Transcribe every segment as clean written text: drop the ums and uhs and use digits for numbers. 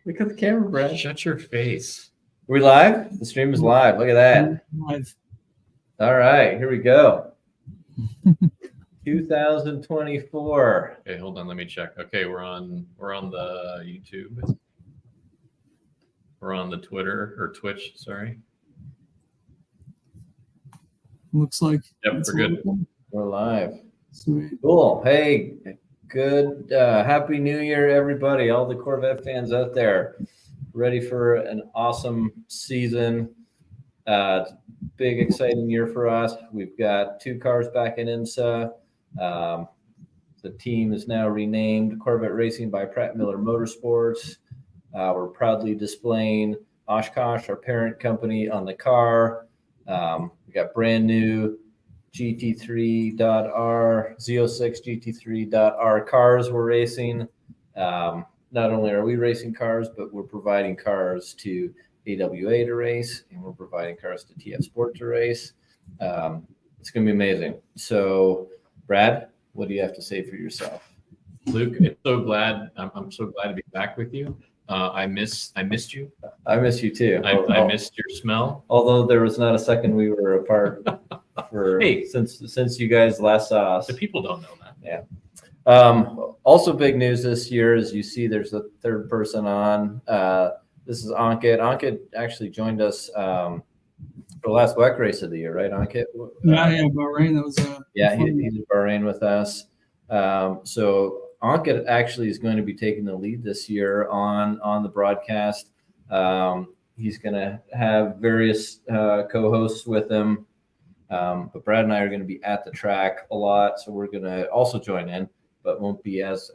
Look at the camera, Brad. Shut your face. Are we live? The stream is live. Look at that. Live. All right, here we go. 2024. Okay, hold on. Let me check. Okay, we're on the YouTube. We're on the Twitter or Twitch. Sorry. Looks like. Yep, we're good. We're live. Sweet. Cool. Hey, good. Happy New Year, everybody. All the Corvette fans out there, ready for an awesome season. Big, exciting year for us. We've got 2 cars back in IMSA. The team is now renamed Corvette Racing by Pratt Miller Motorsports. We're proudly displaying Oshkosh, our parent company, on the car. We got brand new GT3.R, Z06 GT3.R cars we're racing. Not only are we racing cars, but we're providing cars to AWA to race, and we're providing cars to TF Sport to race. It's going to be amazing. So, Brad, what do you have to say for yourself? Luke, I'm so glad to be back with you. I missed you. I miss you too. I missed your smell. Although there was not a second we were apart for since you guys last saw us. The people don't know that. Yeah. Also big news this year, as you see, there's a third person on. This is Ankit. Ankit actually joined us for the last WEC race of the year, right, Ankit? Yeah, Bahrain. That was he's in Bahrain with us. So Ankit actually is going to be taking the lead this year on the broadcast. He's going to have various co-hosts with him, but Brad and I are going to be at the track a lot, so we're going to also join in, but won't be as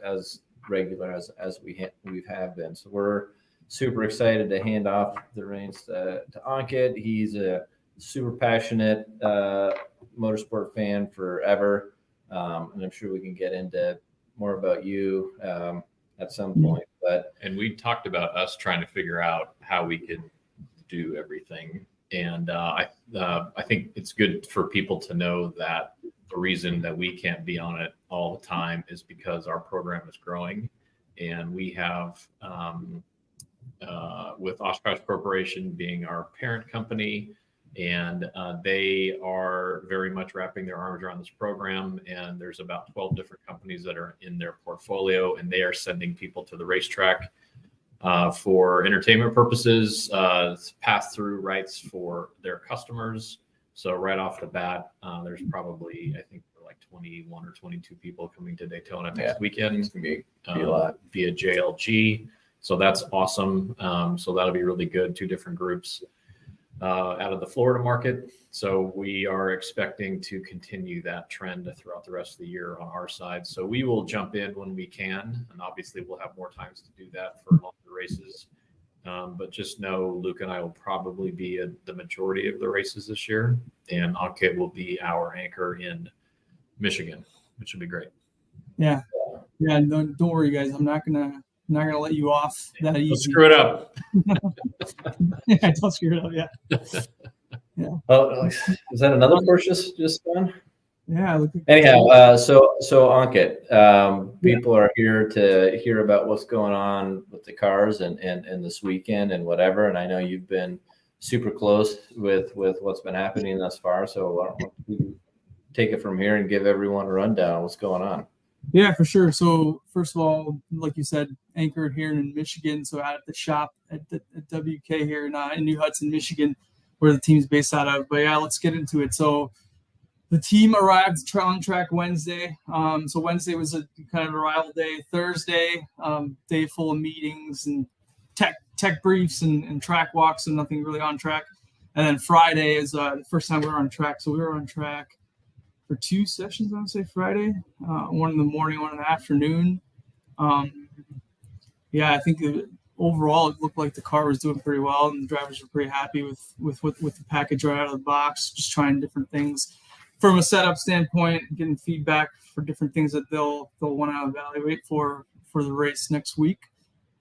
regular as we have been. So we're super excited to hand off the reins to Ankit. He's a super passionate motorsport fan forever, and I'm sure we can get into more about you at some point. And we talked about us trying to figure out how we could do everything. And I think it's good for people to know that the reason that we can't be on it all the time is because our program is growing, and we have with Oshkosh Corporation being our parent company, and they are very much wrapping their arms around this program. And there's about 12 different companies that are in their portfolio, and they are sending people to the racetrack for entertainment purposes, pass-through rights for their customers. So right off the bat, there's probably, I think, like 21 or 22 people coming to Daytona next weekend. It's going to be a lot via JLG. So that's awesome. So that'll be really good. 2 different groups out of the Florida market. So we are expecting to continue that trend throughout the rest of the year on our side. So we will jump in when we can, and obviously we'll have more times to do that for longer races. But just know Luke and I will probably be at the majority of the races this year, and Ankit will be our anchor in Michigan, which will be great. Yeah. Don't worry, guys. I'm not gonna let you off that easy. Don't screw it up. Yeah, don't screw it up. Yeah. Oh, is that another Porsche just done? Yeah. Anyhow, so Ankit, people are here to hear about what's going on with the cars and this weekend and whatever. And I know you've been super close with what's been happening thus far. So why don't you take it from here and give everyone a rundown on what's going on? Yeah, for sure. So first of all, like you said, anchored here in Michigan. So out at the shop at WK here in New Hudson, Michigan, where the team's based out of. But yeah, let's get into it. So the team arrived on track Wednesday. So Wednesday was a kind of arrival day. Thursday, day full of meetings and tech briefs and track walks, and nothing really on track. And then Friday is the first time we were on track. So we were on track for 2 sessions, I would say Friday, one in the morning, one in the afternoon. I think overall it looked like the car was doing pretty well, and the drivers were pretty happy with the package right out of the box, just trying different things from a setup standpoint, getting feedback for different things that they'll want to evaluate for the race next week.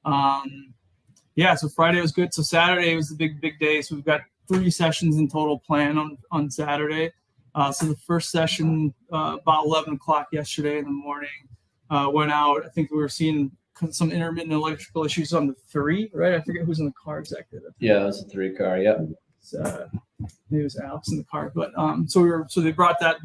So Friday was good. So Saturday was the big day. So we've got 3 sessions in total planned on Saturday. So the first session about 11 o'clock yesterday in the morning went out. I think we were seeing some intermittent electrical issues on the 3, right? I forget who's in the car exactly. Yeah, it's a 3 car. Yep. Maybe it was Alex in the car, but so they brought that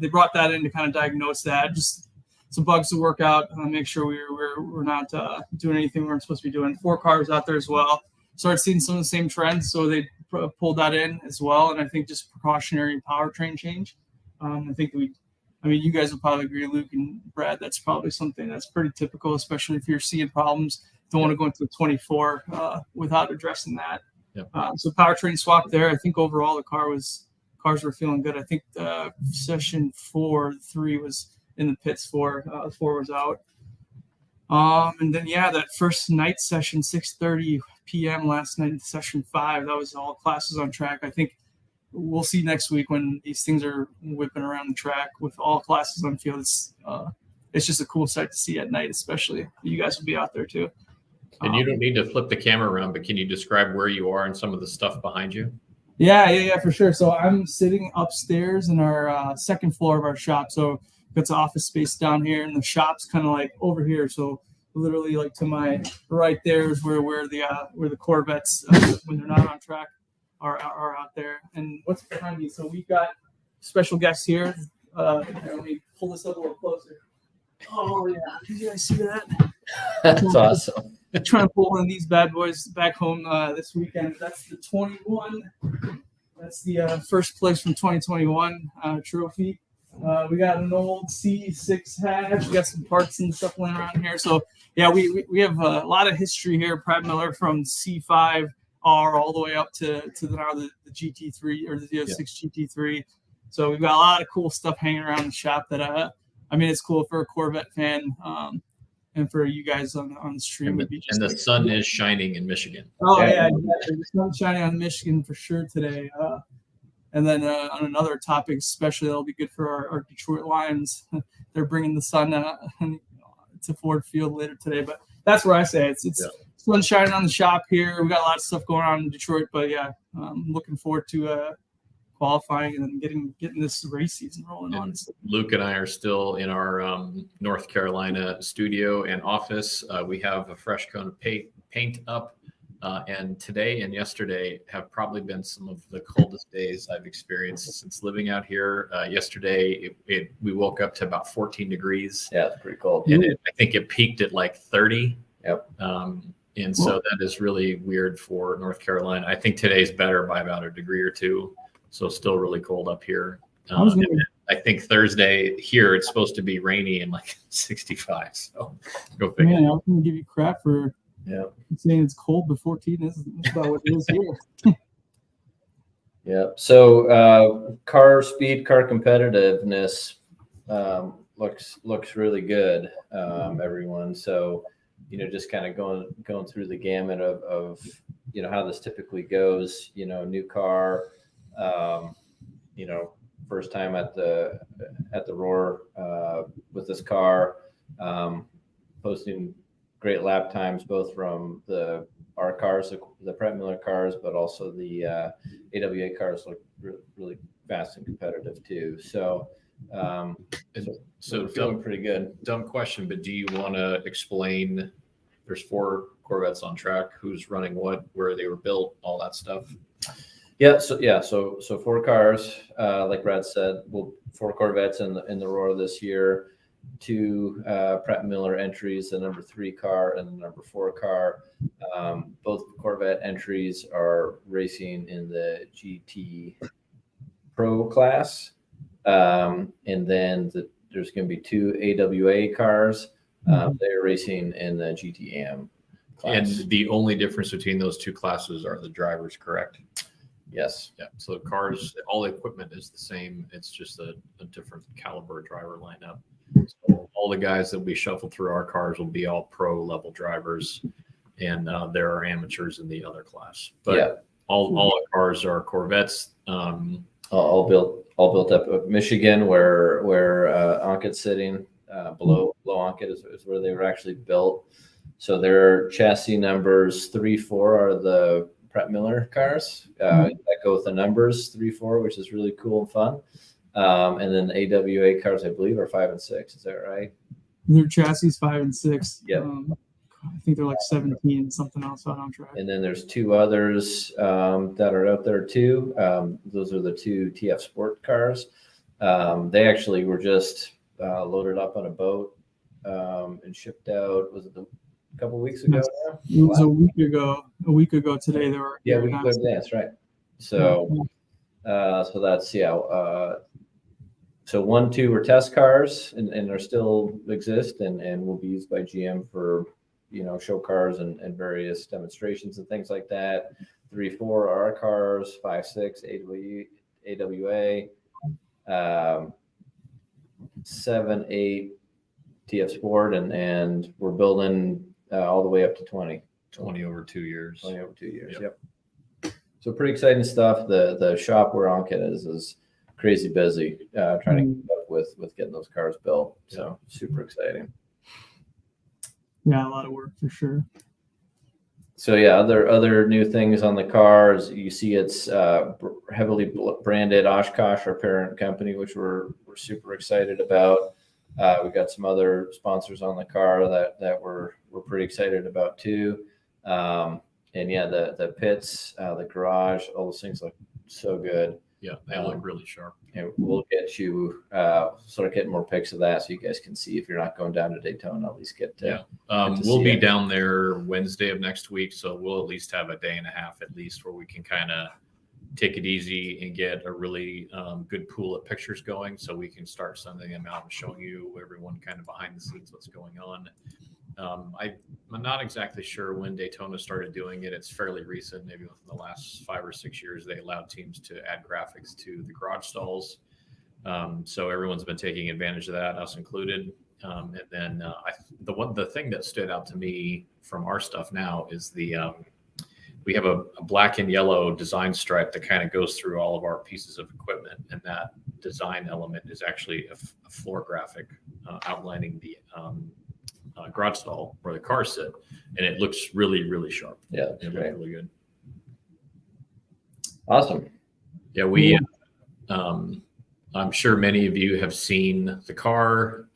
in to kind of diagnose that. Just some bugs to work out, make sure we're not doing anything we weren't supposed to be doing. 4 cars out there as well. Started seeing some of the same trends, so they pulled that in as well. And I think just precautionary powertrain change. I think you guys will probably agree, Luke and Brad, that's probably something that's pretty typical, especially if you're seeing problems. Don't want to go into the 24 without addressing that. Yep. So powertrain swap there. I think overall the cars were feeling good. I think session 3 was in the pits. 4 was out. And then that first night session, 6:30 p.m. last night, session 5. That was all classes on track. I think we'll see next week when these things are whipping around the track with all classes on field. It's just a cool sight to see at night, especially. You guys will be out there too. And you don't need to flip the camera around, but can you describe where you are and some of the stuff behind you? Yeah, for sure. So I'm sitting upstairs in our second floor of our shop. So it's office space down here, and the shop's kind of like over here. So literally, like to my right there is where the Corvettes, when they're not on track, are out there. And what's behind me? So we've got special guests here. Let me pull this up a little closer. Oh yeah, did you guys see that? That's awesome. Trying to pull one of these bad boys back home this weekend. That's the 21. That's the first place from 2021 trophy. We got an old C6 hatch. We got some parts and stuff laying around here. So yeah, we have a lot of history here. Pratt Miller from C5R all the way up to now the GT3 or the Z06 GT3. So we've got a lot of cool stuff hanging around the shop that it's cool for a Corvette fan. And for you guys on the stream, and the sun is shining in Michigan. Oh yeah, exactly. The sun's shining on Michigan for sure today. And then on another topic, especially that'll be good for our Detroit Lions. They're bringing the sun to Ford Field later today. But that's where I say it's sun shining on the shop here. We got a lot of stuff going on in Detroit, but yeah, I'm looking forward to qualifying and then getting this race season rolling on. Luke and I are still in our North Carolina studio and office. We have a fresh coat of paint up, and today and yesterday have probably been some of the coldest days I've experienced since living out here. Yesterday, we woke up to about 14 degrees. Yeah, it's pretty cold. And I think it peaked at like 30. Yep. And so that is really weird for North Carolina. I think today's better by about a degree or two. So still really cold up here. I think Thursday here it's supposed to be rainy and like 65. So go figure. Man, I was going to give you crap for saying it's cold, but 14 is about what it is here. Yeah. So car speed, car competitiveness looks really good, everyone. So just kind of going through the gamut of how this typically goes. New car. First time at the Roar with this car, posting great lap times both from our cars, the Pratt Miller cars, but also the AWA cars look really fast and competitive too. So feeling pretty good. Dumb question, but do you want to explain? There's 4 Corvettes on track. Who's running what? Where they were built? All that stuff. Yeah. So 4 cars, like Brad said, 4 Corvettes in the Roar this year, 2 Pratt Miller entries, the number 3 car and the number 4 car. Both Corvette entries are racing in the GT Pro class, and then there's going to be 2 AWA cars. They're racing in the GT Am class. And the only difference between those 2 classes are the drivers, correct? Yes. Yeah. So the cars, all the equipment is the same. It's just a different caliber driver lineup. So all the guys that we shuffle through our cars will be all pro level drivers, and there are amateurs in the other class. But all the cars are Corvettes. All built up of Michigan, where Ankit's sitting. Below Ankit is where they were actually built. So their chassis numbers 3-4 are the Pratt Miller cars that go with the numbers 3-4, which is really cool and fun. And then AWA cars, I believe, are 5 and 6. Is that right? Their chassis 5 and 6. Yep. I think they're like 17 and something else out on track. And then there's 2 others that are out there too. Those are the 2 TF Sport cars. They actually were just loaded up on a boat and shipped out. Was it a couple of weeks ago now? It was a week ago. A week ago today, they were. Yeah, we could. That's right. So, so that's so 1, 2 were test cars, and they still exist, and will be used by GM for show cars and various demonstrations and things like that. 3, 4 are our cars. 5, 6 AWA. 7, 8 TF Sport, and we're building all the way up to 20 over 2 years. 20 over 2 years. Yep. So pretty exciting stuff. The shop where Ankit is crazy busy trying to keep up with getting those cars built. So super exciting. Yeah, a lot of work for sure. So yeah, other new things on the cars. You see, it's heavily branded Oshkosh, our parent company, which we're super excited about. We've got some other sponsors on the car that we're pretty excited about too. And yeah, the pits, the garage, all those things look so good. Yeah, they look really sharp. And we'll get you sort of getting more pics of that so you guys can see if you're not going down to Daytona, at least get to. We'll be down there Wednesday of next week, so we'll at least have a day and a half at least where we can kind of take it easy and get a really good pool of pictures going, so we can start sending them out and showing you everyone kind of behind the scenes what's going on. I'm not exactly sure when Daytona started doing it. It's fairly recent, maybe within the last 5 or 6 years. They allowed teams to add graphics to the garage stalls. So everyone's been taking advantage of that, us included. And then the thing that stood out to me from our stuff now is we have a black and yellow design stripe that kind of goes through all of our pieces of equipment. And that design element is actually a floor graphic outlining the garage stall where the cars sit, and it looks really, really sharp. Yeah, it looks really good. Awesome. Yeah, I'm sure many of you have seen the car,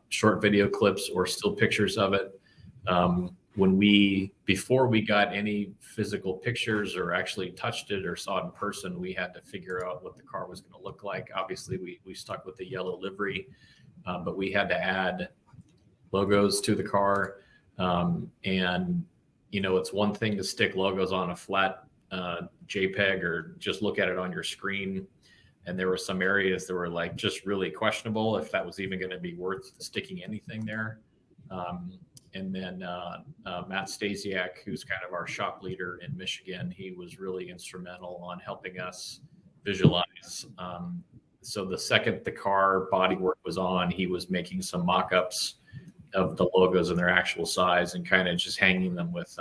short video clips or still pictures of it. Before we got any physical pictures or actually touched it or saw it in person, we had to figure out what the car was going to look like. Obviously, we stuck with the yellow livery, but we had to add logos to the car. And, it's one thing to stick logos on a flat JPEG or just look at it on your screen. And there were some areas that were like just really questionable if that was even going to be worth sticking anything there. And then Matt Stasiak, who's kind of our shop leader in Michigan, he was really instrumental on helping us visualize. So the second the car bodywork was on, he was making some mock-ups of the logos and their actual size and kind of just hanging them with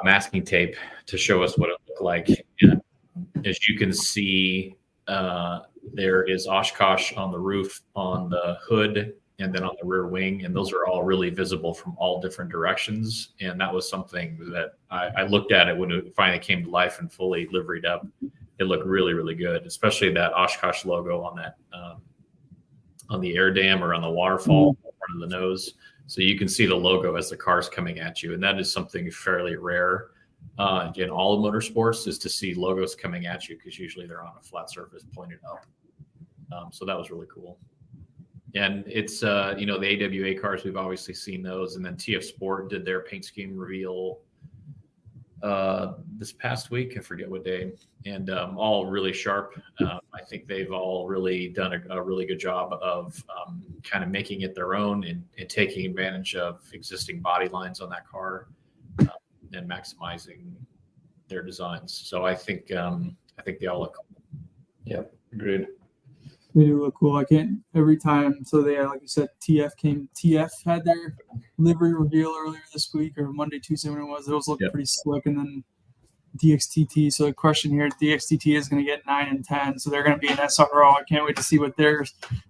masking tape to show us what it looked like. And as you can see, there is Oshkosh on the roof, on the hood, and then on the rear wing. And those are all really visible from all different directions. And that was something that I looked at it when it finally came to life and fully liveried up. It looked really, really good, especially that Oshkosh logo on that on the air dam or on the waterfall in front of the nose. So you can see the logo as the car's coming at you. And that is something fairly rare in all of motorsports, is to see logos coming at you, because usually they're on a flat surface pointed up. So that was really cool. And it's, the AWA cars, we've obviously seen those. And then TF Sport did their paint scheme reveal this past week. I forget what day. And all really sharp. I think they've all really done a really good job of kind of making it their own and taking advantage of existing body lines on that car and maximizing their designs. So I think they all look cool. Yep, agreed. They do look cool. I can't every time. So they, like you said, TF had their livery reveal earlier this week, or Monday, Tuesday when it was. Those look pretty slick. And then DXTT. So the question here, DXTT is going to get 9 and 10. So they're going to be an SRO. I can't wait to see what their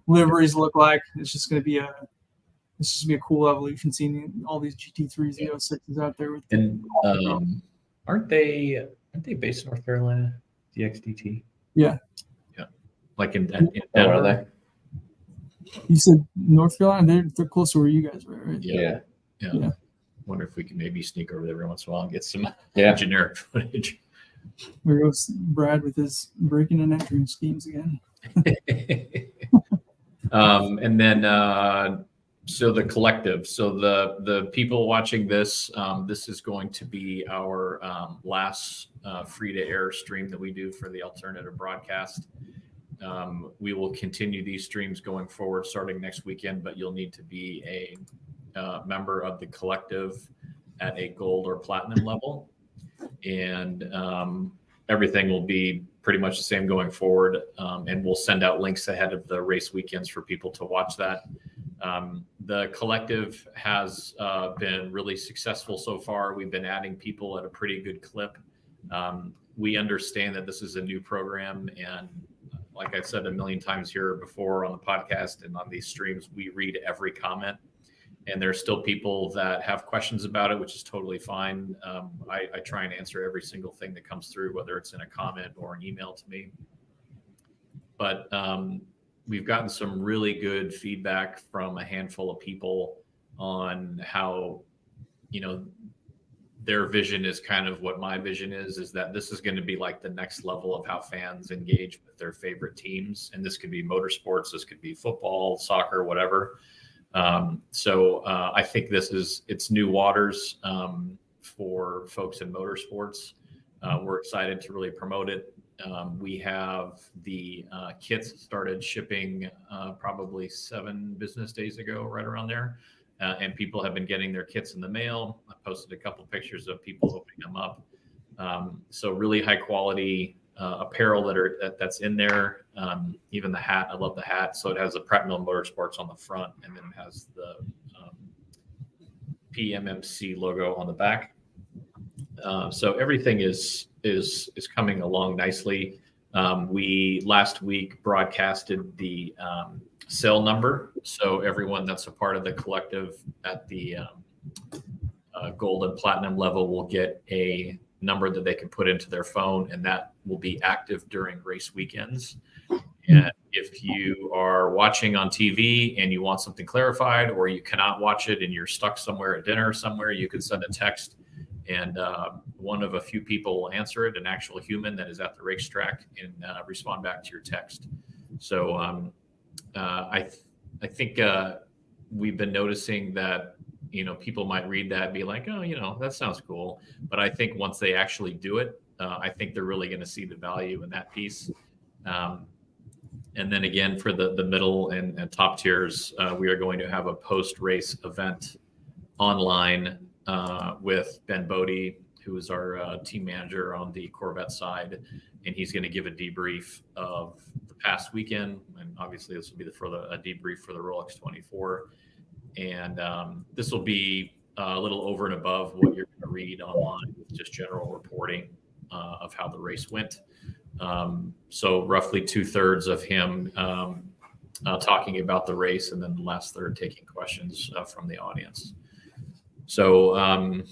liveries look like. It's just going to be a cool evolution, seeing all these GT3s, Z06s out there. And aren't they based in North Carolina? DXTT. Yeah. Like in Denver. You said North Carolina. They're close to where you guys were, right? Yeah. Yeah. Wonder if we can maybe sneak over there every once in a while and get some Yeah. generic footage. There goes Brad with his breaking and entering schemes again. And then, so the collective, so the people watching this, this is going to be our last free to air stream that we do for the alternative broadcast. We will continue these streams going forward starting next weekend, but you'll need to be a member of the collective at a gold or platinum level. And everything will be pretty much the same going forward. And we'll send out links ahead of the race weekends for people to watch that. The collective has been really successful so far. We've been adding people at a pretty good clip. We understand that this is a new program. And like I said a million times here before on the podcast and on these streams, we read every comment. And there's still people that have questions about it, which is totally fine. I try and answer every single thing that comes through, whether it's in a comment or an email to me. But we've gotten some really good feedback from a handful of people on how, their vision is kind of what my vision is that this is going to be like the next level of how fans engage with their favorite teams. And this could be motorsports, this could be football, soccer, whatever. So I think it's new waters for folks in motorsports. We're excited to really promote it. We have the kits started shipping probably 7 business days ago, right around there. And people have been getting their kits in the mail. I posted a couple pictures of people opening them up. So really high quality apparel that's in there. Even the hat, I love the hat. So it has the Pratt Miller Motorsports on the front, and then it has the PMMC logo on the back. So everything is coming along nicely. We last week broadcasted the cell number, so everyone that's a part of the collective at the gold and platinum level will get a number that they can put into their phone, and that will be active during race weekends. And if you are watching on TV and you want something clarified, or you cannot watch it and you're stuck somewhere at dinner somewhere, you can send a text, and one of a few people will answer it, an actual human that is at the racetrack, and respond back to your text. So I think we've been noticing that people might read that and be like, oh, that sounds cool. But I think once they actually do it, I think they're really going to see the value in that piece. And then again, for the middle and top tiers, we are going to have a post-race event online with Ben Bodie, who is our team manager on the Corvette side. And he's going to give a debrief of the past weekend. And obviously this will be a debrief for the Rolex 24. And this will be a little over and above what you're going to read online, with just general reporting of how the race went. So roughly 2/3 of him talking about the race, and then the last third taking questions from the audience. So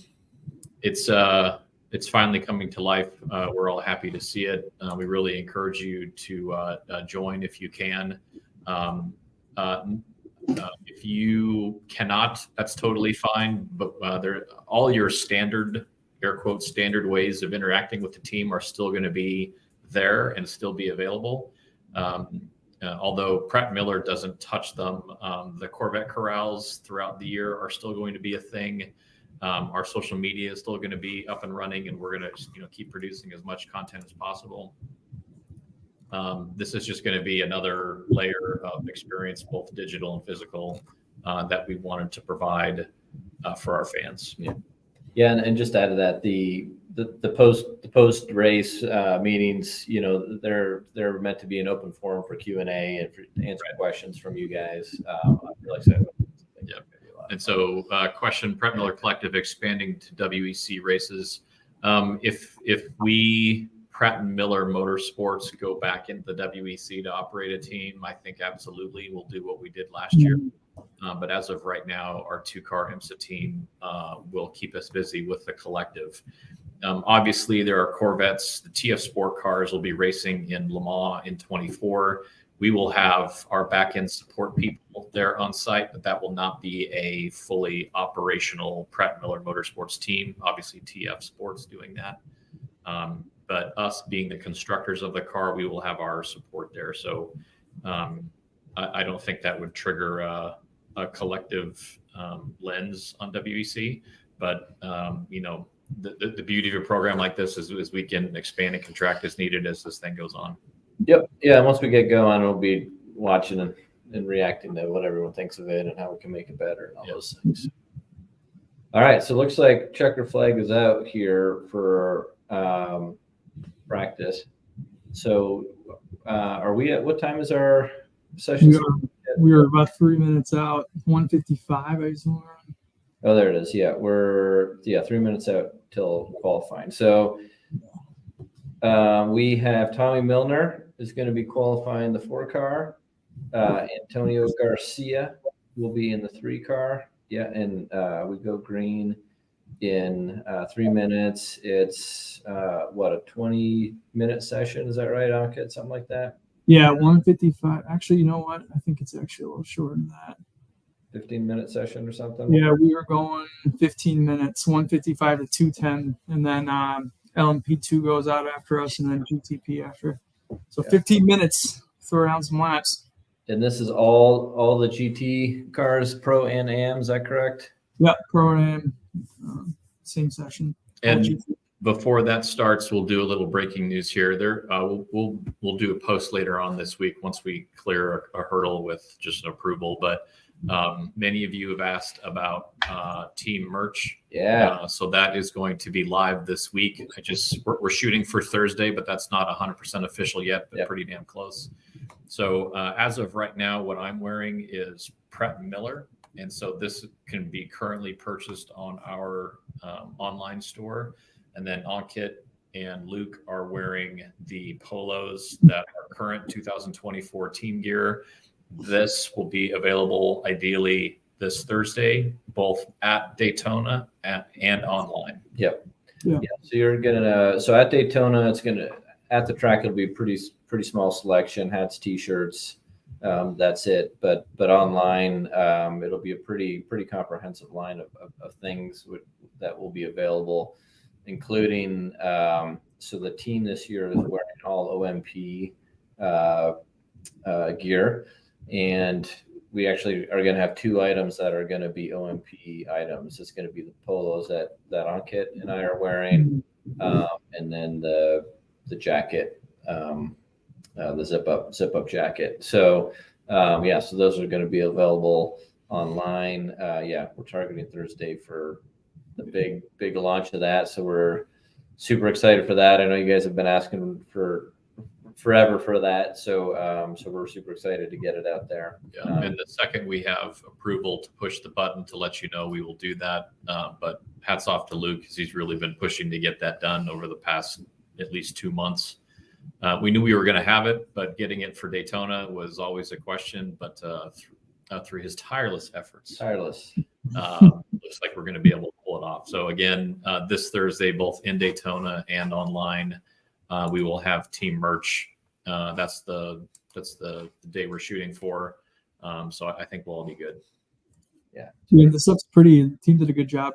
it's finally coming to life. We're all happy to see it. We really encourage you to join if you can. If you cannot, that's totally fine. But all your standard, air quote, standard ways of interacting with the team are still going to be there and still be available. Although Pratt Miller doesn't touch them, the Corvette corrals throughout the year are still going to be a thing. Our social media is still going to be up and running, and we're going to keep producing as much content as possible. This is just going to be another layer of experience, both digital and physical, that we wanted to provide for our fans. Yeah, and just add to that, the post race meetings, they're meant to be an open forum for Q&A and for answering questions from you guys. I'm really excited. Yeah. And so, question: Pratt Miller Collective expanding to WEC races. If we Pratt and Miller Motorsports go back into the WEC to operate a team, I think absolutely we'll do what we did last year. But as of right now, our 2-car IMSA team will keep us busy with the collective. Obviously, there are Corvettes. The TF Sport cars will be racing in Le Mans in 24. We will have our back-end support people there on site, but that will not be a fully operational Pratt Miller Motorsports team. Obviously, TF Sports doing that. But us being the constructors of the car, we will have our support there. So I don't think that would trigger a collective lens on WEC. But, the beauty of a program like this is we can expand and contract as needed as this thing goes on. Yep. Yeah. Once we get going, we'll be watching and reacting to what everyone thinks of it and how we can make it better and all those things. All right. So it looks like checker flag is out here for practice. So are we at, what time is our session? We are about 3 minutes out. 1:55, I assume. Oh, there it is. Yeah, we're 3 minutes out till qualifying. So we have Tommy Milner is going to be qualifying the 4 car. Antonio Garcia will be in the 3 car. Yeah, and we go green in 3 minutes. It's a 20-minute session? Is that right, Ankit? Something like that? Yeah, 1:55. Actually, you know what? I think it's actually a little shorter than that. 15-minute session or something? Yeah, we were going 15 minutes, 1:55 to 2:10, and then LMP2 goes out after us, and then GTP after. So 15 minutes, throw around some laps. And this is all the GT cars, Pro and Am, is that correct? Yep, Pro and Am, same session. And before that starts, we'll do a little breaking news here. We'll do a post later on this week once we clear a hurdle with just an approval. But many of you have asked about team merch. Yeah. So that is going to be live this week. We're shooting for Thursday, but that's not 100% official yet, but pretty damn close. So as of right now, what I'm wearing is Pratt Miller. And so this can be currently purchased on our online store. And then Ankit and Luke are wearing the polos that are current 2024 team gear. This will be available ideally this Thursday, both at Daytona and online. Yep. Yeah. So you're gonna so at Daytona, at the track it'll be pretty small selection, hats, t-shirts. That's it. But online, it'll be a pretty comprehensive line of things that will be available, including so the team this year is wearing all OMP gear. And we actually are going to have 2 items that are going to be OMP items. It's going to be the polos that Ankit and I are wearing, and then the jacket, the zip up jacket. So so those are going to be available online. We're targeting Thursday for the big launch of that. So we're super excited for that. I know you guys have been asking for forever for that. So we're super excited to get it out there. Yeah. And the second we have approval to push the button to let you know, we will do that. But hats off to Luke, because he's really been pushing to get that done over the past at least 2 months. We knew we were going to have it, but getting it for Daytona was always a question. But through his tireless efforts, looks like we're going to be able to pull it off. So again, this Thursday, both in Daytona and online, we will have team merch. That's the day we're shooting for. So I think we'll all be good. Yeah, the stuff's pretty. The team did a good job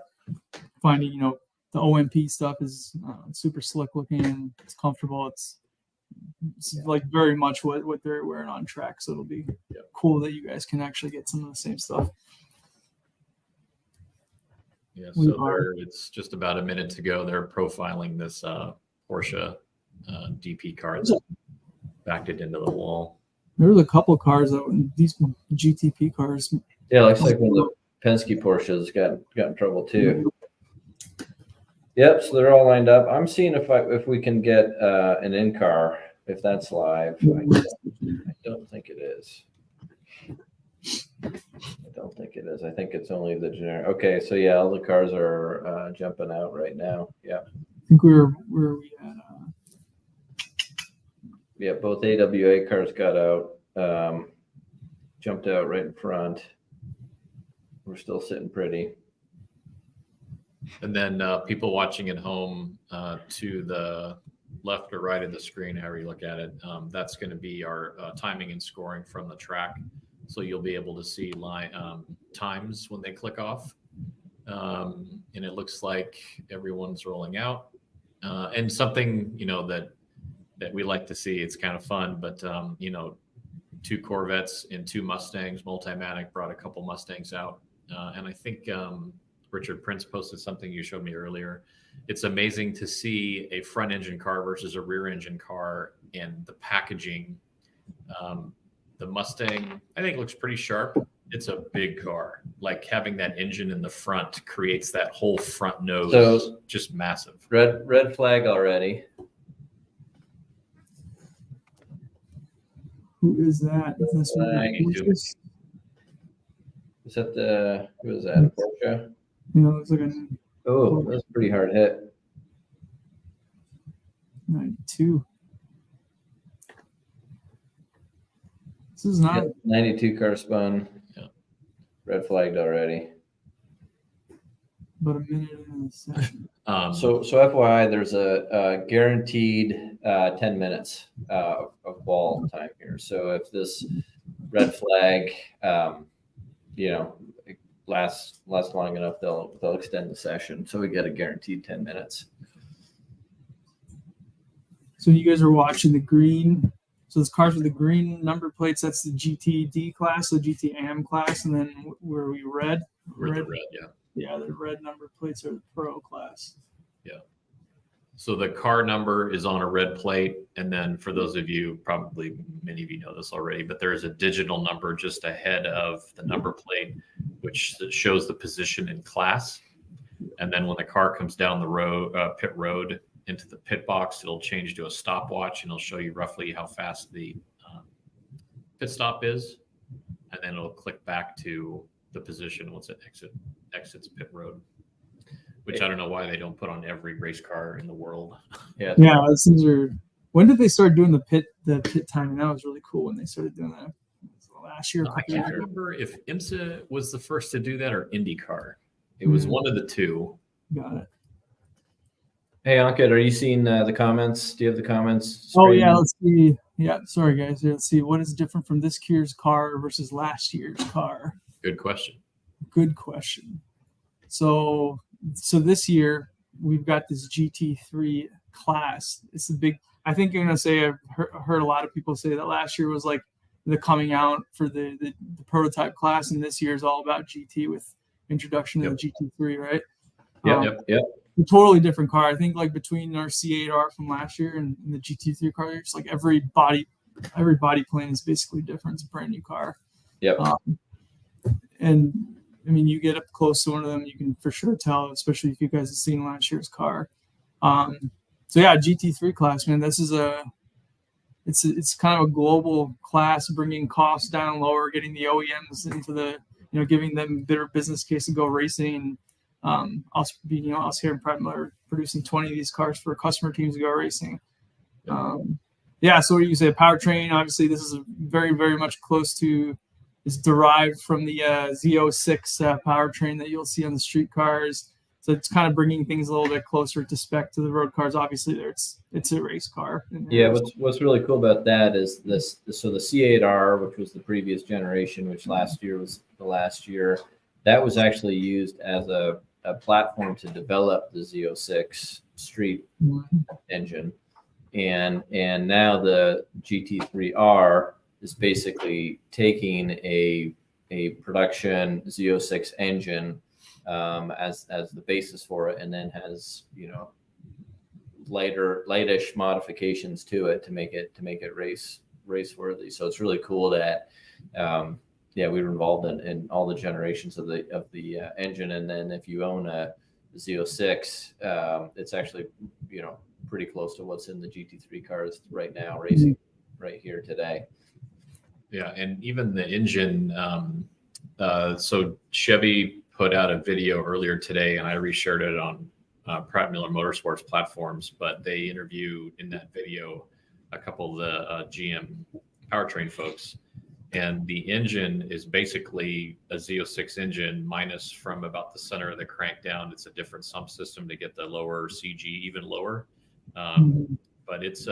finding. The OMP stuff is super slick looking and it's comfortable. It's like very much what they're wearing on track. So it'll be cool that you guys can actually get some of the same stuff. Yeah, so it's just about a minute to go. They're profiling this Porsche DP car that backed it into the wall. There was a couple cars these GTP cars. Yeah, looks like one of the Penske Porsches got in trouble too. Yep, so they're all lined up. I'm seeing if we can get an in-car, if that's live. I don't think it is. I think it's only the generic. Okay, so yeah, all the cars are jumping out right now. Yeah. I think where we at? Yeah, both AWA cars got out, jumped out right in front. We're still sitting pretty. And then people watching at home, to left or right of the screen, however you look at it, that's going to be our timing and scoring from the track. So you'll be able to see times when they click off. And it looks like everyone's rolling out. And something, that we like to see, it's kind of fun, but, 2 Corvettes and 2 Mustangs, Multimatic brought a couple Mustangs out. And I think Richard Prince posted something you showed me earlier. It's amazing to see a front engine car versus a rear engine car, and the packaging. The Mustang, I think, looks pretty sharp. It's a big car. Like, having that engine in the front creates that whole front nose, so just massive. Red flag already. Who is that? Is that who is that? A Porsche? Looks like a that's a pretty hard hit. 92. This is not 92 car spun. Yeah. Red flagged already. About a minute in the session. So FYI, there's a guaranteed 10 minutes of wall time here. So if this red flag, lasts long enough, they'll extend the session. So we get a guaranteed 10 minutes. So you guys are watching the green. So this car's with the green number plates. That's the GTD class, the GTAM class, and then where we red. We're the red, yeah. Yeah, the red number plates are the pro class. Yeah. So the car number is on a red plate. And then for those of you, probably many of you know this already, but there is a digital number just ahead of the number plate, which shows the position in class. And then when the car comes down the road, pit road into the pit box, it'll change to a stopwatch, and it'll show you roughly how fast the pit stop is. And then it'll click back to the position once it exits pit road, which I don't know why they don't put on every race car in the world. Yeah, these are. When did they start doing the pit timing? That was really cool when they started doing that. Last year. I can't remember if IMSA was the first to do that or IndyCar. It was one of the two. Got it. Hey, Ankit, are you seeing the comments? Do you have the comments? Oh, yeah. Let's see. Yeah, sorry, guys. Let's see. What is different from this year's car versus last year's car? Good question. Good question. So this year we've got this GT3 class. It's a big. I think you're gonna say I've heard a lot of people say that last year was like the coming out for the prototype class, and this year is all about GT with introduction of the GT3, right? Yep. A totally different car. I think like between our C8R from last year and the GT3 car, it's like every body plan is basically different. It's a brand new car. Yep. And I mean, you get up close to one of them, you can for sure tell, especially if you guys have seen last year's car. So yeah, GT3 class, man, this is it's kind of a global class, bringing costs down lower, getting the OEMs into the, giving them a better business case to go racing. Us here in Pratt Miller producing 20 of these cars for customer teams to go racing. So what do you say? Powertrain, obviously, this is very, very much close to. Is derived from the Z06 powertrain that you'll see on the street cars. So it's kind of bringing things a little bit closer to spec to the road cars. Obviously, it's a race car. Yeah, what's really cool about that is this. So the C8R, which was the previous generation, which last year was the last year, that was actually used as a platform to develop the Z06 street engine, and now the GT3R is basically taking a production Z06 engine as the basis for it, and then has lightish modifications to it to make it race worthy. So it's really cool that we were involved in all the generations of the engine, and then if you own a Z06, it's actually pretty close to what's in the GT3 cars right now racing right here today. Yeah, and even the engine. So Chevy put out a video earlier today, and I reshared it on Pratt Miller Motorsports platforms. But they interviewed in that video a couple of the GM powertrain folks, and the engine is basically a Z06 engine minus from about the center of the crank down. It's a different sump system to get the lower CG even lower. but it's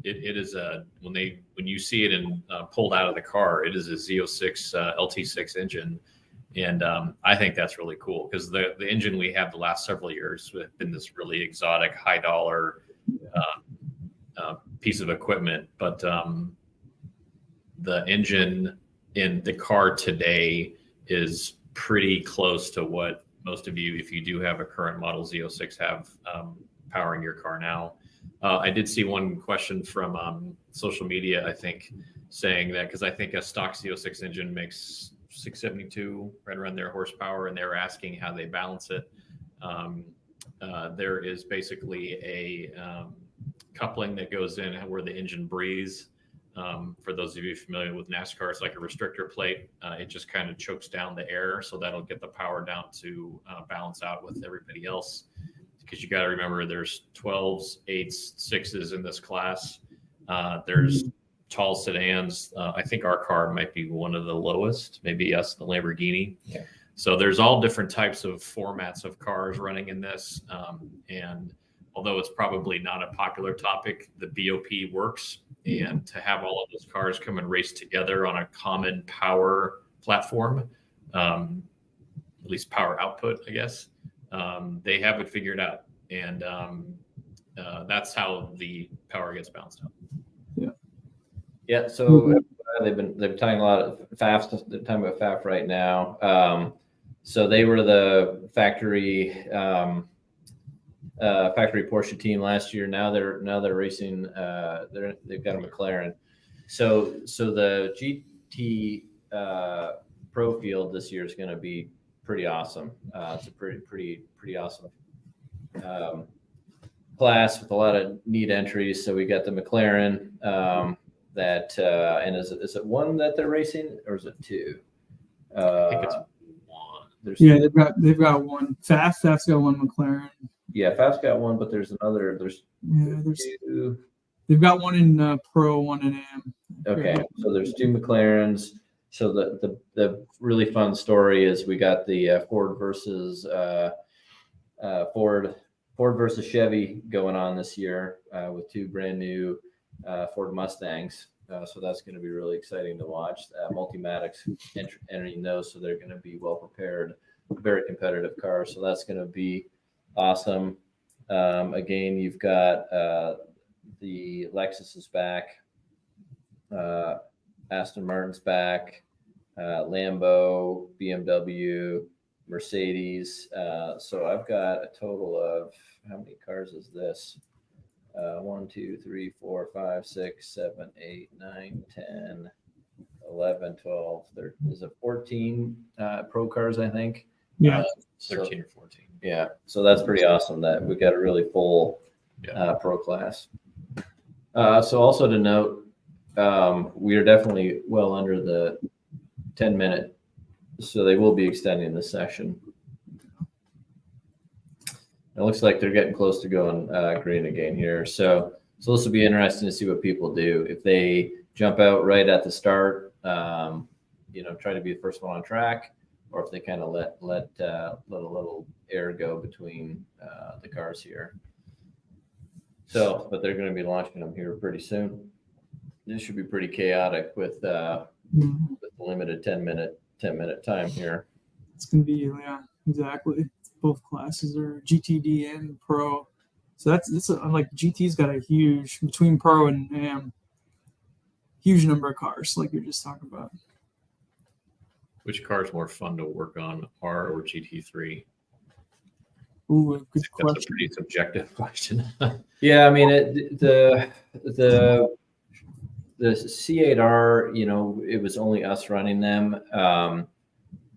it is a when you see it in pulled out of the car, it is a Z06 LT6 engine. And I think that's really cool because the engine we have the last several years has been this really exotic, high dollar piece of equipment. But the engine in the car today is pretty close to what most of you, if you do have a current model Z06, have powering your car now. I did see one question from social media, I think, saying that because I think a stock Z06 engine makes 672 right around their horsepower, and they're asking how they balance it. There is basically a coupling that goes in where the engine breathes. For those of you familiar with NASCAR, it's like a restrictor plate. It just kind of chokes down the air, so that'll get the power down to balance out with everybody else. Because you got to remember, there's 12s, 8s, 6s in this class. There's tall sedans. I think our car might be one of the lowest, maybe us, the Lamborghini. Yeah. So there's all different types of formats of cars running in this. And although it's probably not a popular topic, the BOP works. And to have all of those cars come and race together on a common power platform, at least power output, I guess, they have it figured out. And that's how the power gets balanced out. Yeah, so they've talking a lot of FAF. They're talking about FAF right now. So they were the factory Porsche team last year. Now they're racing. They've got a McLaren. So the GT Pro field this year is going to be pretty awesome. It's a pretty awesome class with a lot of neat entries. So we got the McLaren. And is it one that they're racing, or is it two? I think it's one. They've got one. Faf's got one McLaren. Yeah, Faf's got one, but there's another. There's two. They've got one in Pro, one in AM. Okay, so there's two McLarens. So the really fun story is we got the Ford versus Chevy going on this year with two brand new Ford Mustangs. So that's going to be really exciting to watch. Multimatics entering those, so they're going to be well prepared, very competitive cars. So that's going to be awesome. Again, you've got the Lexus is back, Aston Martin's back, Lambo, BMW, Mercedes. So I've got a total of, how many cars is this? 1, 2, 3, 4, 5, 6, 7, 8, 9, 10, 11, 12. There is a 14 pro cars, I think. Yeah. 13 or 14. Yeah. So that's pretty awesome that we got a really full pro class. So also to note, we are definitely well under the 10-minute, so they will be extending the session. It looks like they're getting close to going green again here. So this will be interesting to see what people do. If they jump out right at the start, try to be the first one on track, or if they kind of let a little air go between the cars here. So, but they're going to be launching them here pretty soon. This should be pretty chaotic with the limited 10-minute time here. It's going to be, exactly. Both classes are GTD and Pro. So that's like GT's got a huge, between Pro and AM, huge number of cars, like you're just talking about. Which car is more fun to work on, R or GT3? Ooh, good question. That's a pretty subjective question. Yeah, I mean, the C8R, it was only us running them.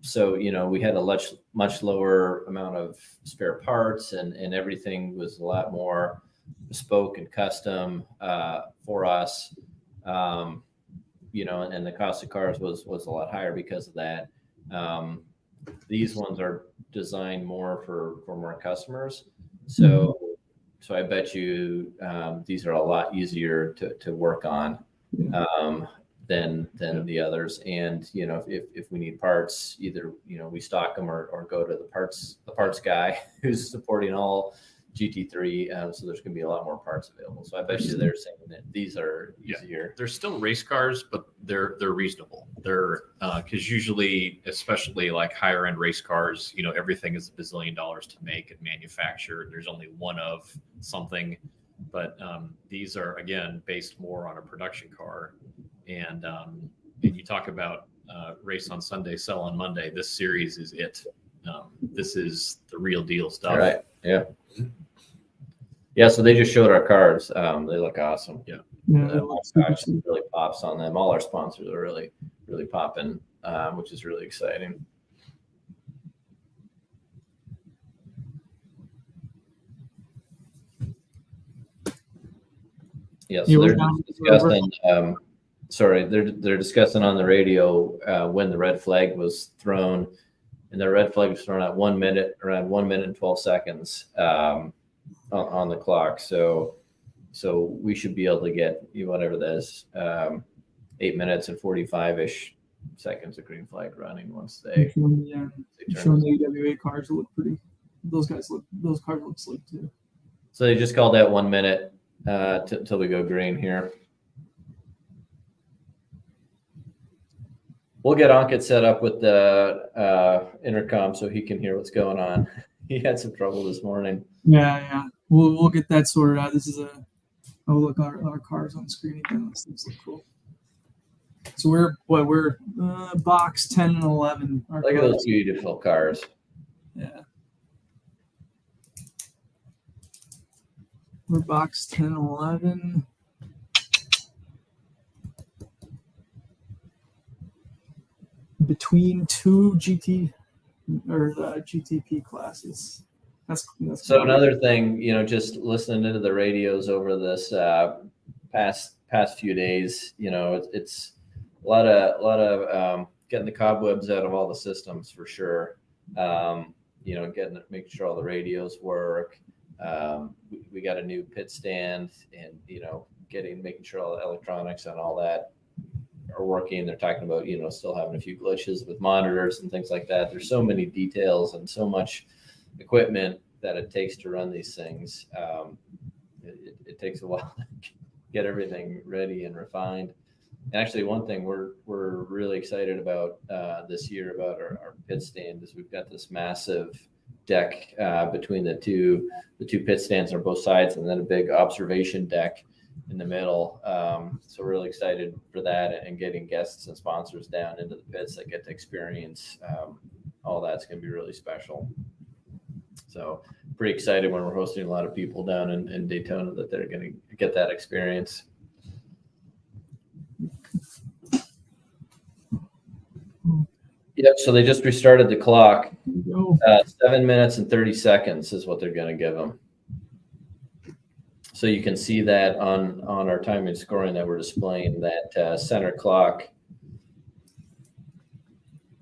So, we had a much lower amount of spare parts, and everything was a lot more bespoke and custom for us. And the cost of cars was a lot higher because of that. These ones are designed more for more customers. So I bet you these are a lot easier to work on. Than the others. And if we need parts, either we stock them or go to the parts guy who's supporting all GT3, so there's going to be a lot more parts available. So I bet you they're saying that these are easier. They're still race cars, but they're reasonable. They're because usually, especially like higher end race cars, everything is $1 bazillion to make and manufacture. There's only one of something, but these are again based more on a production car. And you talk about race on Sunday, sell on Monday. This series is it. This is the real deal stuff. Right. Yeah. Yeah. So they just showed our cars. They look awesome. Yeah, Actually really pops on them. All our sponsors are really, really popping, which is really exciting. Yeah. So they're discussing. They're discussing on the radio when the red flag was thrown. And the red flag was thrown at 1 minute, around 1 minute and 12 seconds on the clock. So we should be able to get whatever that is, 8 minutes and 45-ish seconds of green flag running once they. Showing the AWA cars look pretty. Those cars look slick too. So they just called that 1 minute till we go green here. We'll get Ankit set up with the intercom so he can hear what's going on. He had some trouble this morning. Yeah. We'll get that sorted out. This is look, our cars on screen again. This things look cool. So we're box 10 and 11. Look at those beautiful cars. Yeah. We're box 10 and 11. Between two GTP classes. That's so cool. Another thing, just listening into the radios over this past few days, it's a lot of getting the cobwebs out of all the systems for sure. Making sure all the radios work. We got a new pit stand, and making sure all the electronics and all that are working. They're talking about still having a few glitches with monitors and things like that. There's so many details and so much equipment that it takes to run these things. It takes a while to get everything ready and refined. And actually, one thing we're really excited about this year about our pit stand is we've got this massive deck between the two pit stands on both sides, and then a big observation deck in the middle. So we're really excited for that, and getting guests and sponsors down into the pits that get to experience all that's going to be really special. So pretty excited when we're hosting a lot of people down in Daytona that they're going to get that experience. Yep. So they just restarted the clock. 7 minutes and 30 seconds is what they're going to give them. So you can see that on our timing scoring that we're displaying, that center clock.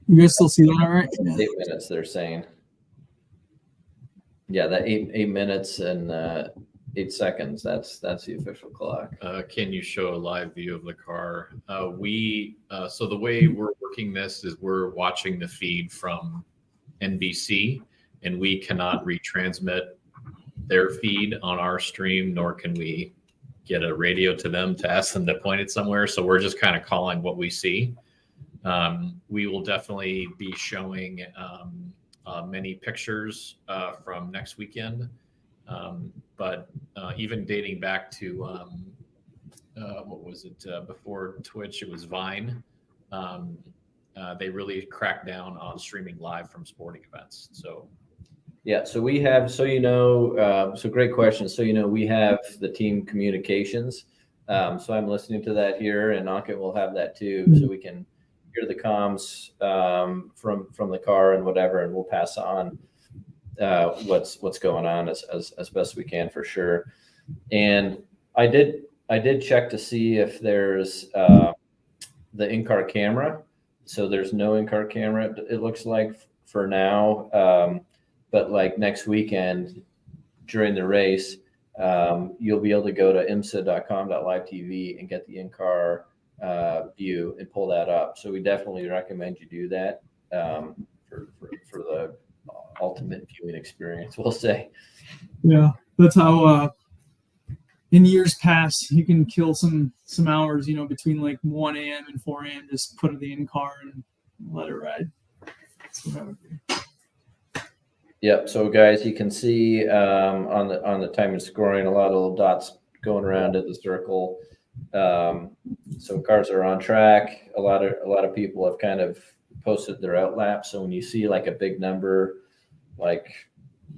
You guys still see that all right? 8 minutes, they're saying. Yeah, that 8 minutes and 8 seconds. That's the official clock. Can you show a live view of the car? So the way we're working this is we're watching the feed from NBC, and we cannot retransmit their feed on our stream, nor can we get a radio to them to ask them to point it somewhere. So we're just kind of calling what we see. We will definitely be showing many pictures from next weekend. But even dating back to, what was it, before Twitch, it was Vine. They really cracked down on streaming live from sporting events. So. Yeah, so we have, so great question. So, we have the team communications. So I'm listening to that here, and Ankit will have that too. So we can hear the comms from the car and whatever, and we'll pass on what's going on as best we can for sure. And I did check to see if there's the in-car camera. So there's no in-car camera, it looks like, for now. But like next weekend during the race, you'll be able to go to imsa.com.live TV and get the in-car view and pull that up. So we definitely recommend you do that for the ultimate viewing experience, we'll say. Yeah. that's how in years past you can kill some hours, between like 1 a.m. and 4 a.m. Just put it in car and let it ride. That's what I would do. Yep. So guys, you can see on the time and scoring, a lot of little dots going around in the circle. So cars are on track. A lot of people have kind of posted their out laps. So when you see like a big number, like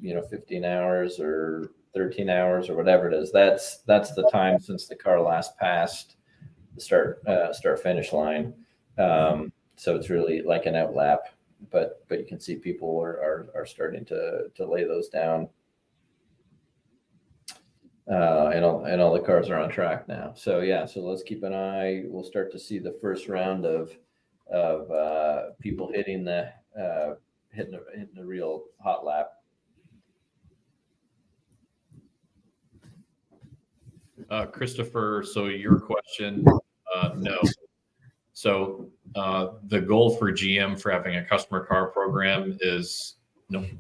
15 hours or 13 hours or whatever it is, that's the time since the car last passed the start finish line. So it's really like an out lap. But you can see people are starting to lay those down, and all the cars are on track now. So yeah, so let's keep an eye. We'll start to see the first round of people hitting the real hot lap. Christopher, so your question, no. So the goal for GM for having a customer car program is,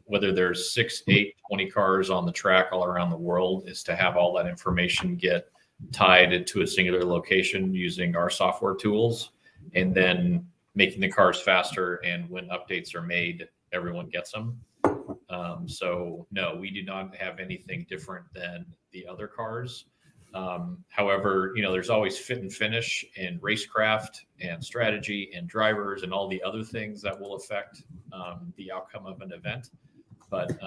whether there's 6, 8, 20 cars on the track all around the world, is to have all that information get tied to a singular location using our software tools, and then making the cars faster. And when updates are made, everyone gets them. So no, we do not have anything different than the other cars. However, there's always fit and finish and racecraft and strategy and drivers and all the other things that will affect the outcome of an event. But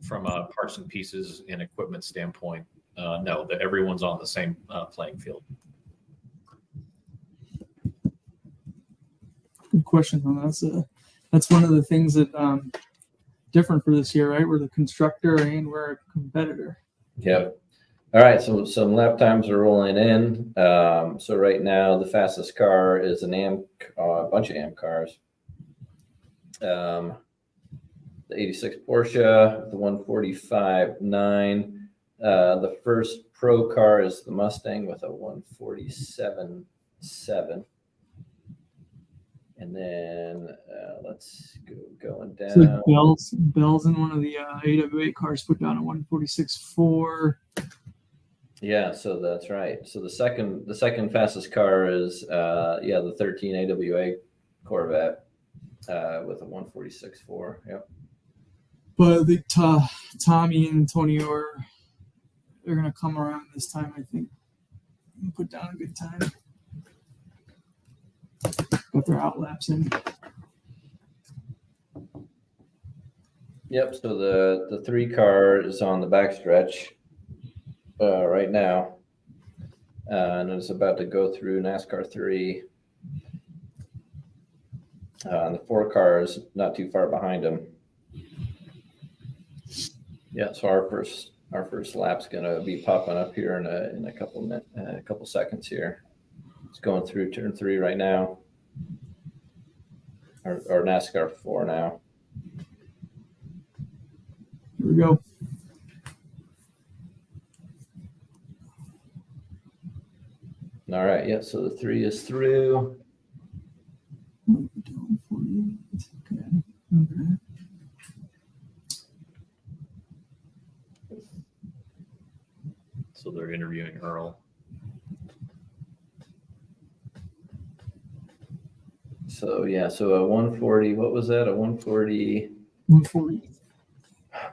from a parts and pieces and equipment standpoint, no, that everyone's on the same playing field. Good question. That's one of the things that different for this year, right? We're the constructor and we're a competitor. Yep. All right, so some lap times are rolling in. So right now, the fastest car is a bunch of AM cars. The 86 Porsche, the 145.9. The first pro car is the Mustang with a 147.7. And then let's go going down. So Bell's in one of the AWA cars put down a 146.4. Yeah, so that's right. So the second fastest car is the 13 AWA Corvette with a 146.4. Yep. But I think Tommy and Antonio they're gonna come around this time, I think, and put down a good time. Got their out laps in. Yep. So the 3 car is on the backstretch right now, and it's about to go through NASCAR 3. And the 4 car is not too far behind him. Yeah. So our first lap's gonna be popping up here in a couple seconds here. It's going through turn 3 right now, or NASCAR 4 now. Here we go. All right. Yeah. So the 3 is through. Okay. So they're interviewing Earl. So yeah. So a 140. What was that? A 140. 140.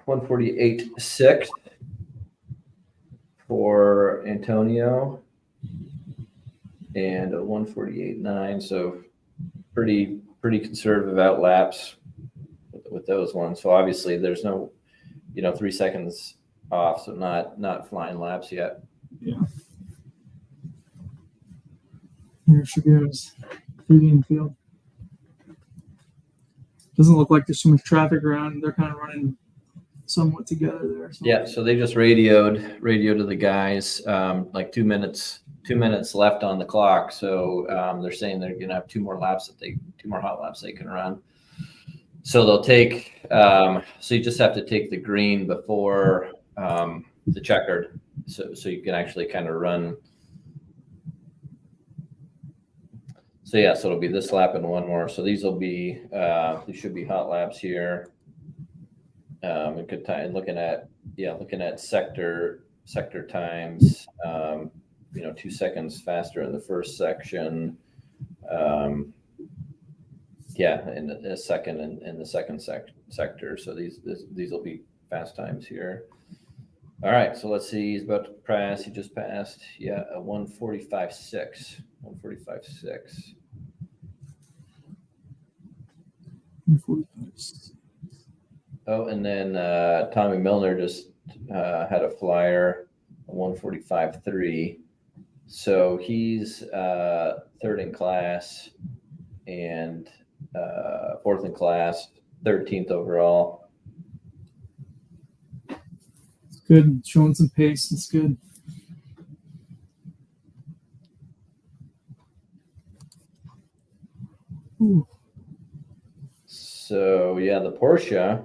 148.6 for Antonio, and a 148.9. So pretty conservative out laps with those ones. So obviously there's no 3 seconds off, so not flying laps yet. Yeah. Here she goes through the infield. Doesn't look like there's too much traffic around. They're kind of running somewhat together there. So. Yeah, so they just radioed to the guys, like 2 minutes left on the clock. So they're saying they're gonna have 2 more hot laps they can run. So they'll take. So you just have to take the green before the checkered, so you can actually kind of run. So yeah, so it'll be this lap and 1 more. So these will be these should be hot laps here. A good time looking at looking at sector times, 2 seconds faster in the first section. In the second and the second sector. So these will be fast times here. All right, so let's see. He's about to pass. He just passed. Yeah, a 1:45.6. 1:45.6. 1:45. Oh, and then Tommy Milner just had a flyer, a 1:45.3. So he's third in class and fourth in class, 13th overall. It's good. Showing some pace. It's good. Ooh. So yeah, the Porsche,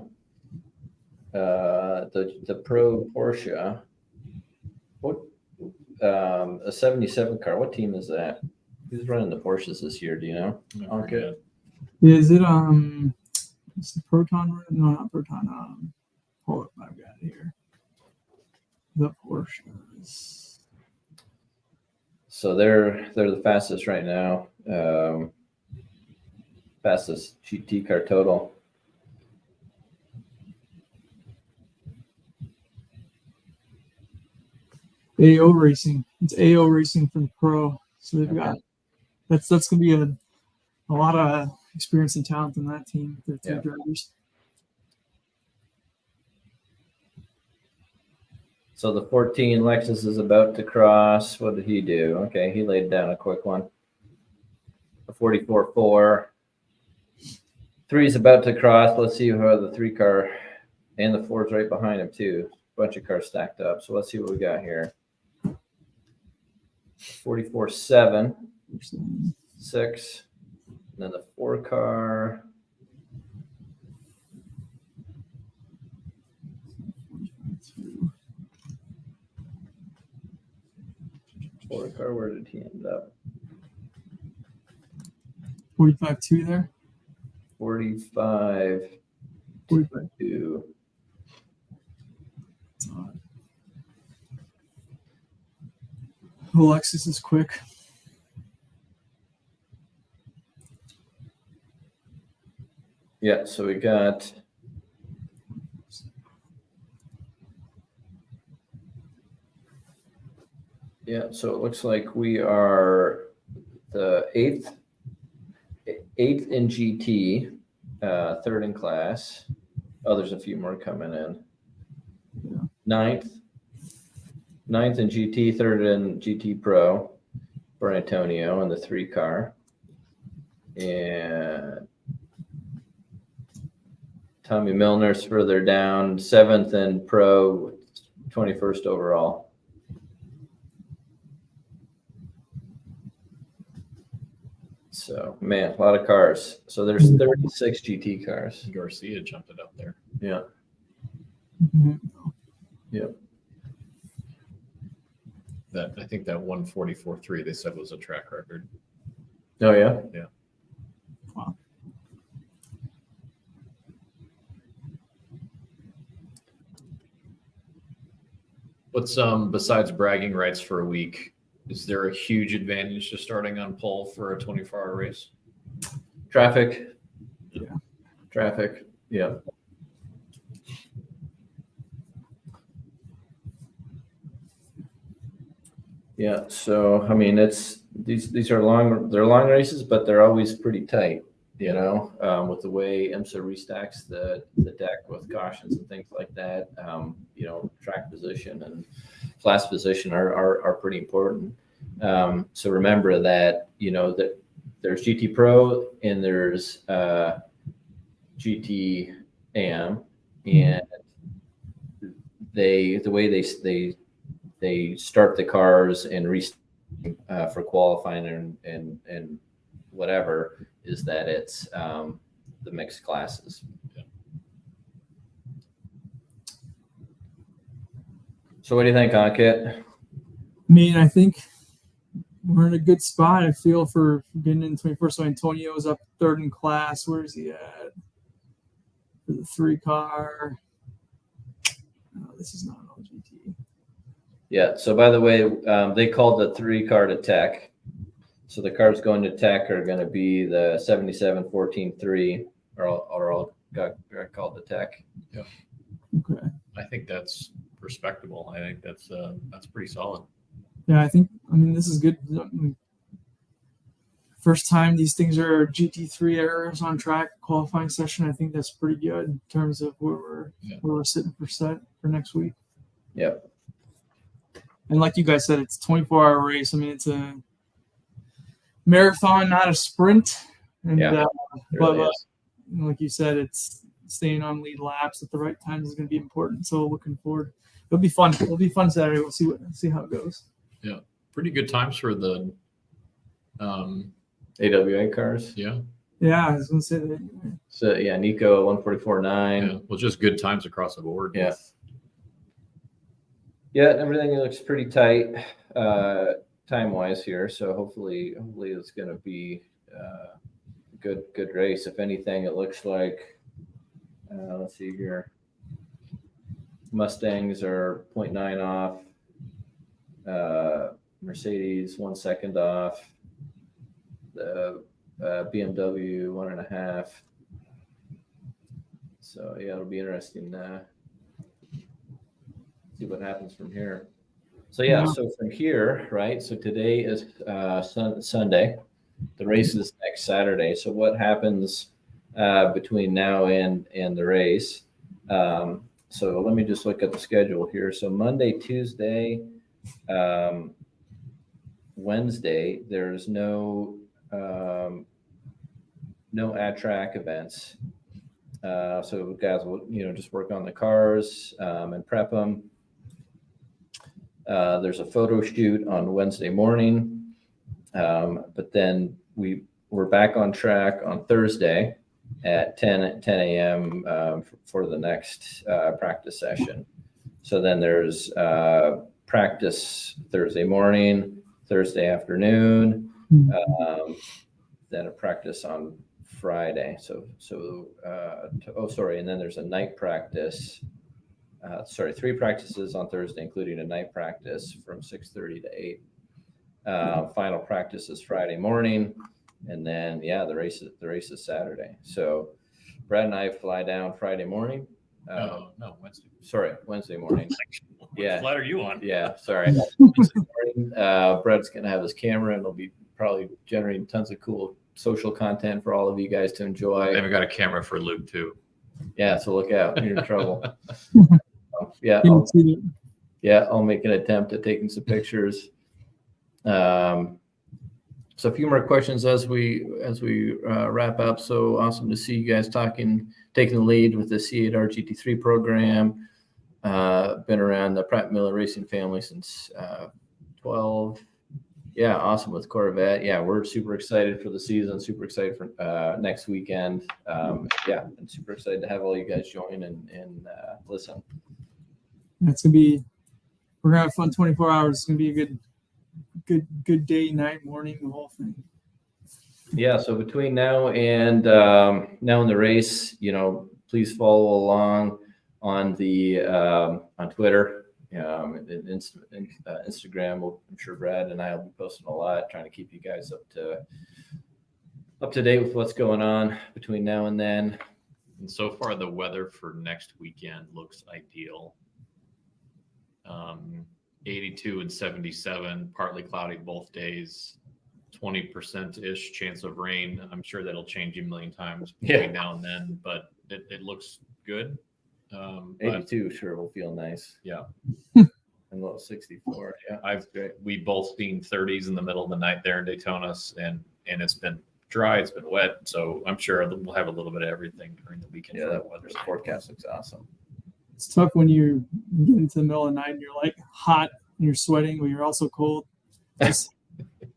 the Pro Porsche, what a 77 car. What team is that? Who's running the Porsches this year? Do you know? Okay. Is it it's the Proton? No, not Proton. Hold up, I've got it here. The Porsches. So they're the fastest right now. Fastest GT car total. AO Racing. It's AO Racing for the Pro. So they've got that's gonna be a lot of experience and talent in that team. Their two drivers. So the 14 Lexus is about to cross. What did he do? Okay, he laid down a quick one. A 44.4. 3 is about to cross. Let's see how the 3 car and the 4 is right behind him too. Bunch of cars stacked up. So let's see what we got here. 44.7, 6, and then the 4 car. 4 car, where did he end up? 45.2 there. 45.2. That's odd. Alexis is quick. Yeah, so we got so it looks like we are the eighth in GT, third in class. Oh, there's a few more coming in. Yeah. Ninth in GT, third in GT Pro for Antonio in the 3 car. And Tommy Milner's further down, 7th in Pro, 21st overall. So, man, a lot of cars. So there's 36 GT cars. Garcia jumped it up there. Yeah. Mm-hmm. Yep. I think that 1:44.3 they said was a track record. Oh, yeah? Yeah. Wow. What's besides bragging rights for a week? Is there a huge advantage to starting on pole for a 24-hour race? Traffic. Yeah. Traffic. Yeah. Yeah. So, I mean, these are they're long races, but they're always pretty tight, with the way IMSA restacks the deck with cautions and things like that. Track position and class position are pretty important. So remember that, that there's GT Pro and there's GT AM, and the way they start the cars and restart for qualifying and whatever is that it's the mixed classes. Yeah. So what do you think, Ankit? I mean, I think we're in a good spot, I feel, for getting in 21st. So Antonio's up third in class. Where is he at? For the 3 car. This is not an LGT. Yeah. So by the way, they called the 3 car to tech. So the cars going to tech are going to be the 77 14-3 are all got called to tech. Yeah. Okay. I think that's respectable. I think that's pretty solid. Yeah, I mean, this is good. First time these things are GT3 errors on track qualifying session. I think that's pretty good in terms of where we're sitting for next week. Yep. And like you guys said, it's a 24-hour race. I mean, it's a marathon, not a sprint. And but like you said, it's staying on lead laps at the right times is going to be important. So looking forward. It'll be fun. It'll be fun Saturday. We'll see how it goes. Yeah, pretty good times for the AWA cars. Yeah. Yeah, I was going to say that. So yeah, Nico 144.9. Yeah, well, just good times across the board. Yeah. Yeah, everything looks pretty tight time-wise here. So hopefully it's going to be a good race. If anything, it looks like let's see here. Mustangs are 0.9 off. Mercedes 1 second off. The BMW 1.5. So yeah, it'll be interesting. See what happens from here. So yeah, so from here, right? So today is Sunday. The race is next Saturday. So what happens between now and the race? So let me just look at the schedule here. So Monday, Tuesday, Wednesday, there's no at-track events. So guys will, just work on the cars and prep them. There's a photo shoot on Wednesday morning, but then we're back on track on Thursday at 10 a.m. For the next practice session. So then there's practice Thursday morning, Thursday afternoon, then a practice on Friday. And then there's a night practice. 3 practices on Thursday, including a night practice from 6:30 to 8. Final practice is Friday morning, and then the race is Saturday. So Brad and I fly down Friday morning. No, Wednesday. Sorry, Wednesday morning. What flight are you on? Yeah, sorry. Wednesday morning, Brad's gonna have his camera, and it'll be probably generating tons of cool social content for all of you guys to enjoy. And we got a camera for Luke too. Yeah, so look out, you're in trouble. I'll make an attempt at taking some pictures. So a few more questions as we wrap up. So awesome to see you guys taking the lead with the C8R GT3 program. Been around the Pratt Miller Racing family since 12. Yeah, awesome with Corvette. Yeah, we're super excited for the season. Super excited for next weekend. And super excited to have all you guys join and listen. We're gonna have fun 24 hours. It's gonna be a good day, night, morning, the whole thing. Yeah, so between now and the race, please follow along on the on Twitter, and Instagram. I'm sure Brad and I will be posting a lot, trying to keep you guys up to date with what's going on between now and then. And so far, the weather for next weekend looks ideal. 82 and 77, partly cloudy both days, 20%-ish chance of rain. I'm sure that'll change a million times between now and then, but it looks good. 82 sure will feel nice. Yeah. And low 64. Yeah. We both seen 30s in the middle of the night there in Daytona, and it's been dry, it's been wet, so I'm sure we'll have a little bit of everything during the weekend. Yeah, that weather forecast looks awesome. It's tough when you get into the middle of the night and you're like hot and you're sweating, but you're also cold. Yeah,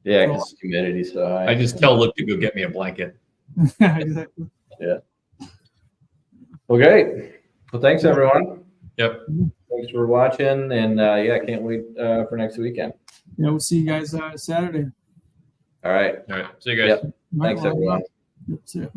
because humidity's so high. I just tell Luke to go get me a blanket. Exactly. Yeah. Well, great. Well, thanks everyone. Yep. Thanks for watching, and can't wait for next weekend. Yeah, we'll see you guys Saturday. All right. See you guys. Yep. Thanks everyone. Yep, see ya.